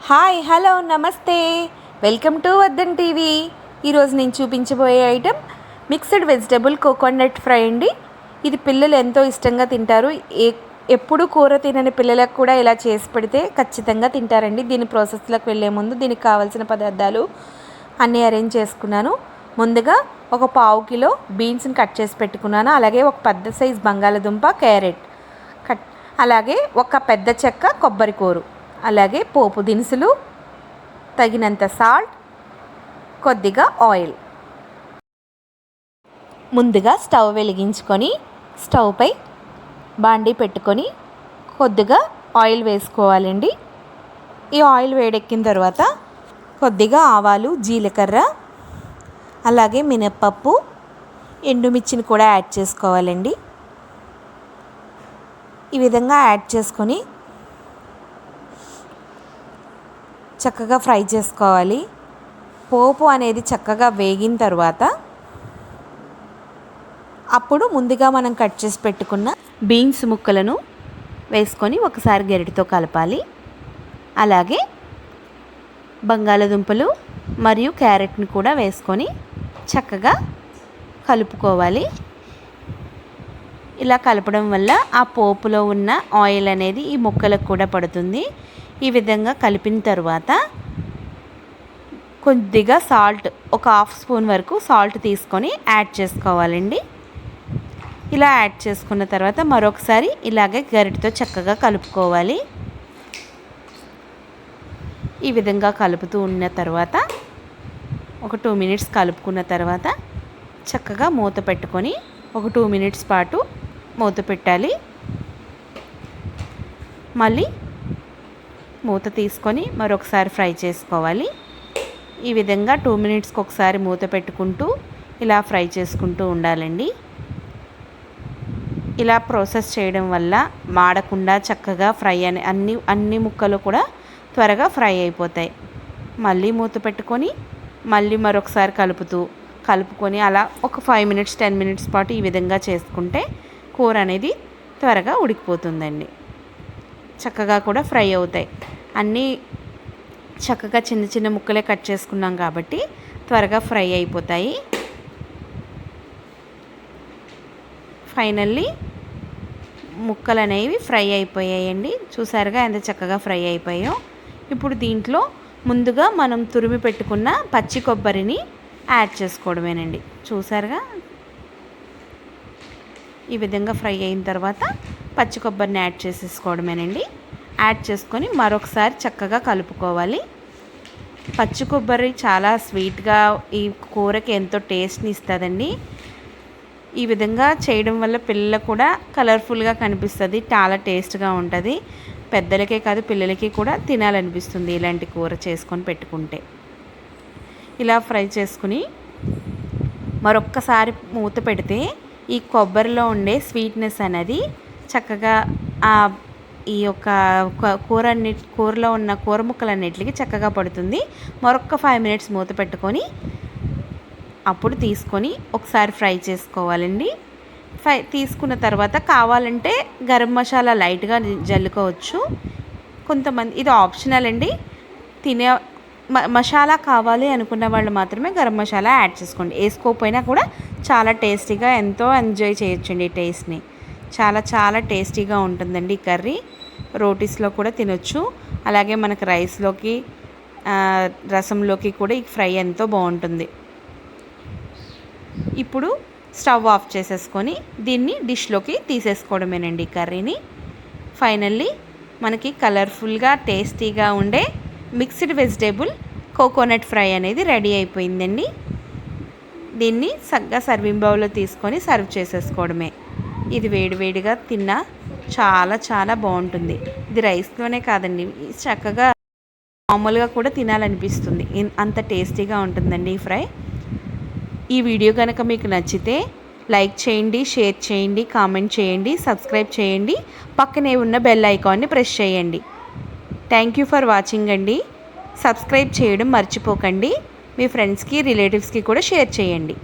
Hi hello నమస్తే welcome to Vardhan TV. ఈరోజు నేను చూపించబోయే item mixed vegetable coconut fry అండి. ఇది పిల్లలు ఎంతో ఇష్టంగా తింటారు. ఎప్పుడు కూర తినని పిల్లలకు కూడా ఇలా చేసి పెడితే ఖచ్చితంగా తింటారండి. దీని ప్రాసెస్లోకి వెళ్ళే ముందు దీనికి కావాల్సిన పదార్థాలు అన్నీ అరేంజ్ చేసుకున్నాను. ముందుగా ఒక పావు కిలో బీన్స్ని కట్ చేసి పెట్టుకున్నాను. అలాగే ఒక పెద్ద సైజ్ బంగాళదుంప, క్యారెట్ కట్, అలాగే ఒక పెద్ద చెక్క కొబ్బరి కూర, అలాగే పోపు దినుసులు, తగినంత సాల్ట్, కొద్దిగా ఆయిల్. ముందుగా స్టవ్ వెలిగించుకొని స్టవ్పై బాండీ పెట్టుకొని కొద్దిగా ఆయిల్ వేసుకోవాలండి. ఈ ఆయిల్ వేడెక్కిన తర్వాత కొద్దిగా ఆవాలు, జీలకర్ర, అలాగే మినప్పప్పు, ఎండుమిర్చిని కూడా యాడ్ చేసుకోవాలండి. ఈ విధంగా యాడ్ చేసుకొని చక్కగా ఫ్రై చేసుకోవాలి. పోపు అనేది చక్కగా వేగిన తర్వాత అప్పుడు ముందుగా మనం కట్ చేసి పెట్టుకున్న బీన్స్ ముక్కలను వేసుకొని ఒకసారి గరిటెతో కలపాలి. అలాగే బంగాళదుంపలు మరియు క్యారెట్ని కూడా వేసుకొని చక్కగా కలుపుకోవాలి. ఇలా కలపడం వల్ల ఆ పోపులో ఉన్న ఆయిల్ అనేది ఈ ముక్కలకు కూడా పడుతుంది. ఈ విధంగా కలిపిన తర్వాత కొద్దిగా సాల్ట్, ఒక హాఫ్ స్పూన్ వరకు సాల్ట్ తీసుకొని యాడ్ చేసుకోవాలండి. ఇలా యాడ్ చేసుకున్న తర్వాత మరొకసారి ఇలాగే గరిటెతో చక్కగా కలుపుకోవాలి. ఈ విధంగా కలుపుతూ ఉన్న తర్వాత ఒక 2 మినిట్స్ కలుపుకున్న తర్వాత చక్కగా మూత పెట్టుకొని ఒక 2 మినిట్స్ పాటు మూత పెట్టాలి. మళ్ళీ మూత తీసుకొని మరొకసారి ఫ్రై చేసుకోవాలి. ఈ విధంగా 2 మినిట్స్కి ఒకసారి మూత పెట్టుకుంటూ ఇలా ఫ్రై చేసుకుంటూ ఉండాలండి. ఇలా ప్రాసెస్ చేయడం వల్ల మాడకుండా చక్కగా ఫ్రై అన్ని ముక్కలు కూడా త్వరగా ఫ్రై అయిపోతాయి. మళ్ళీ మూత పెట్టుకొని మళ్ళీ మరొకసారి కలుపుకొని అలా ఒక 5 మినిట్స్ 10 మినిట్స్ పాటు ఈ విధంగా చేసుకుంటే కూర అనేది త్వరగా ఉడికిపోతుందండి. చక్కగా కూడా ఫ్రై అవుతాయి. అన్నీ చక్కగా చిన్న చిన్న ముక్కలే కట్ చేసుకున్నాం కాబట్టి త్వరగా ఫ్రై అయిపోతాయి. ఫైనల్లీ ముక్కలు అనేవి ఫ్రై అయిపోయాయండి. చూసారుగా ఎంత చక్కగా ఫ్రై అయిపోయాయో. ఇప్పుడు దీంట్లో ముందుగా మనం తురిమి పెట్టుకున్న పచ్చి కొబ్బరిని యాడ్ చేసుకోవడమేనండి. చూసారుగా ఈ విధంగా ఫ్రై అయిన తర్వాత పచ్చి కొబ్బరిని యాడ్ చేసేసుకోవడమేనండి. యాడ్ చేసుకొని మరొకసారి చక్కగా కలుపుకోవాలి. పచ్చి కొబ్బరి చాలా స్వీట్గా ఈ కూరకి ఎంతో టేస్ట్ని ఇస్తుందండి. ఈ విధంగా చేయడం వల్ల పిల్లలకు కూడా కలర్ఫుల్గా కనిపిస్తుంది, చాలా టేస్ట్గా ఉంటుంది. పెద్దలకే కాదు పిల్లలకి కూడా తినాలనిపిస్తుంది ఇలాంటి కూర చేసుకొని పెట్టుకుంటే. ఇలా ఫ్రై చేసుకుని మరొక్కసారి మూత పెడితే ఈ కొబ్బరిలో ఉండే స్వీట్నెస్ అనేది చక్కగా ఈ యొక్క కూరలో ఉన్న కూర ముక్కలన్నిటికి చక్కగా పడుతుంది. మరొక 5 మినిట్స్ మూత పెట్టుకొని అప్పుడు తీసుకొని ఒకసారి ఫ్రై చేసుకోవాలండి. తీసుకున్న తర్వాత కావాలంటే గరం మసాలా లైట్గా జల్లుకోవచ్చు. కొంతమంది ఇది ఆప్షనల్ అండి. మసాలా కావాలి అనుకున్న వాళ్ళు మాత్రమే గరం మసాలా యాడ్ చేసుకోండి. వేసుకోకపోయినా కూడా చాలా టేస్టీగా ఎంతో ఎంజాయ్ చేయొచ్చండి. టేస్ట్ని చాలా చాలా టేస్టీగా ఉంటుందండి ఈ కర్రీ. రోటీస్లో కూడా తినొచ్చు, అలాగే మనకు రైస్లోకి రసంలోకి కూడా ఈ ఫ్రై ఎంతో బాగుంటుంది. ఇప్పుడు స్టవ్ ఆఫ్ చేసేసుకొని దీన్ని డిష్లోకి తీసేసుకోవడమేనండి ఈ కర్రీని. ఫైనల్లీ మనకి కలర్ఫుల్గా టేస్టీగా ఉండే మిక్స్డ్ వెజిటేబుల్ కోకోనట్ ఫ్రై అనేది రెడీ అయిపోయిందండి. దీన్ని చక్కగా సర్వింగ్ బౌల్లో తీసుకొని సర్వ్ చేసేసుకోవడమే. ఇది వేడివేడిగా తిన్నా చాలా చాలా బాగుంటుంది. ఇది రైస్లోనే కాదండి, చక్కగా మామూలుగా కూడా తినాలనిపిస్తుంది, అంత టేస్టీగా ఉంటుందండి ఈ ఫ్రై. ఈ వీడియో కనుక మీకు నచ్చితే లైక్ చేయండి, షేర్ చేయండి, కామెంట్ చేయండి, సబ్స్క్రైబ్ చేయండి, పక్కనే ఉన్న బెల్ ఐకాన్ని ప్రెస్ చేయండి. థ్యాంక్ యూ ఫర్ వాచింగ్ అండి. సబ్స్క్రైబ్ చేయడం మర్చిపోకండి. మీ ఫ్రెండ్స్కి, రిలేటివ్స్కి కూడా షేర్ చేయండి.